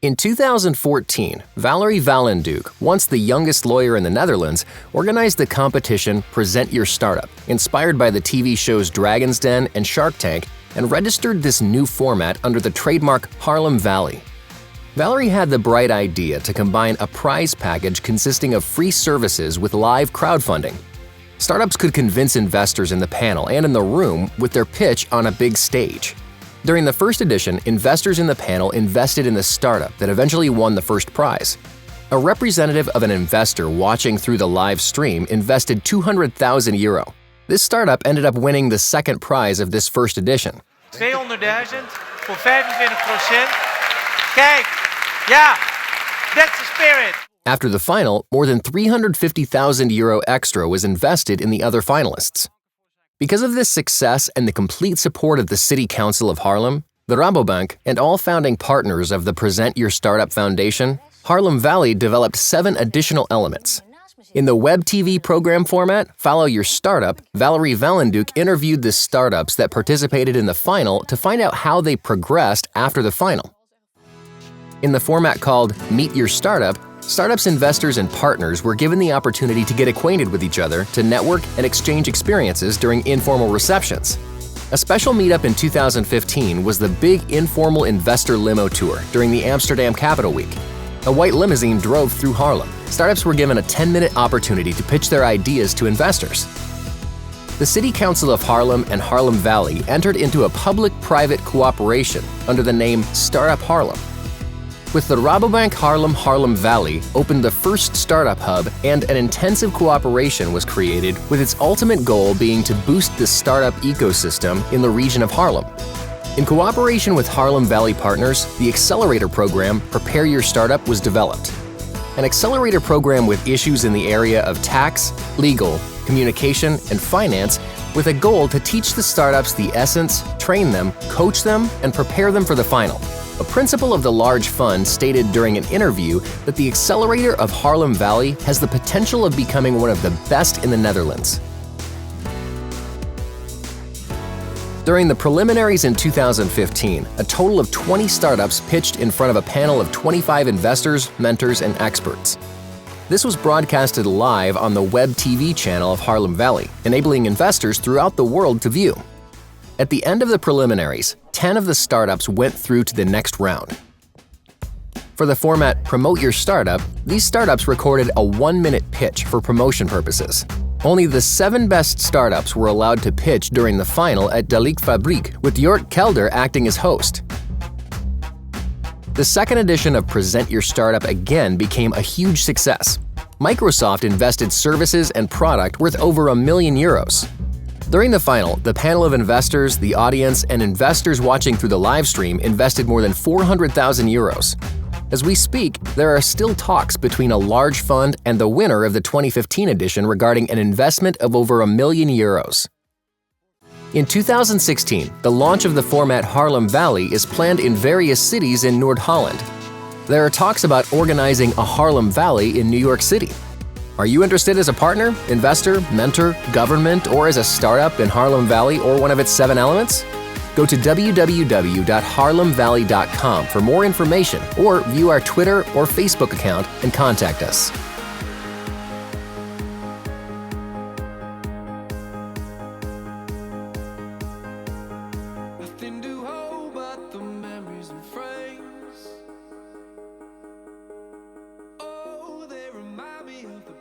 In 2014, Valerie Vallenduc, once the youngest lawyer in the Netherlands, organized the competition Present Your Startup, inspired by the TV shows Dragon's Den and Shark Tank, and registered this new format under the trademark Haarlem Valley. Valerie had the bright idea to combine a prize package consisting of free services with live crowdfunding. Startups could convince investors in the panel and in the room with their pitch on a big stage. During the first edition, investors in the panel invested in the startup that eventually won the first prize. A representative of an investor watching through the live stream invested €200,000. This startup ended up winning the second prize of this first edition. 200.000 voor 25%. Kijk, ja, that's the spirit. After the final, more than €350,000 extra was invested in the other finalists. Because of this success and the complete support of the City Council of Haarlem, the Rabobank, and all founding partners of the Present Your Startup Foundation, Haarlem Valley developed 7 additional elements. In the web TV program format, Follow Your Startup, Valerie Vallenduc interviewed the startups that participated in the final to find out how they progressed after the final. In the format called Meet Your Startup, startups, investors, and partners were given the opportunity to get acquainted with each other, to network and exchange experiences during informal receptions. A special meetup in 2015 was the big informal investor limo tour during the Amsterdam Capital Week. A white limousine drove through Haarlem. Startups were given a 10-minute opportunity to pitch their ideas to investors. The City Council of Haarlem and Haarlem Valley entered into a public-private cooperation under the name Startup Haarlem. With the Rabobank Haarlem Valley opened the first startup hub, and an intensive cooperation was created with its ultimate goal being to boost the startup ecosystem in the region of Haarlem. In cooperation with Haarlem Valley partners, the accelerator program Prepare Your Startup was developed. An accelerator program with issues in the area of tax, legal, communication, and finance, with a goal to teach the startups the essence, train them, coach them, and prepare them for the final. A principal of the large fund stated during an interview that the accelerator of Haarlem Valley has the potential of becoming one of the best in the Netherlands. During the preliminaries in 2015, a total of 20 startups pitched in front of a panel of 25 investors, mentors, and experts. This was broadcasted live on the web TV channel of Haarlem Valley, enabling investors throughout the world to view. At the end of the preliminaries, 10 of the startups went through to the next round. For the format Promote Your Startup, these startups recorded a 1-minute pitch for promotion purposes. Only the 7 best startups were allowed to pitch during the final at Dalik Fabriek, with Jort Kelder acting as host. The second edition of Present Your Startup again became a huge success. Microsoft invested services and product worth over €1 million. During the final, the panel of investors, the audience, and investors watching through the live stream invested more than €400,000. As we speak, there are still talks between a large fund and the winner of the 2015 edition regarding an investment of over €1 million. In 2016, the launch of the format Haarlem Valley is planned in various cities in Noord-Holland. There are talks about organizing a Haarlem Valley in New York City. Are you interested as a partner, investor, mentor, government, or as a startup in Haarlem Valley or one of its 7 elements? Go to www.haarlemvalley.com for more information, or view our Twitter or Facebook account and contact us. Nothing to hold but the memories and frames. Oh, they remind me of the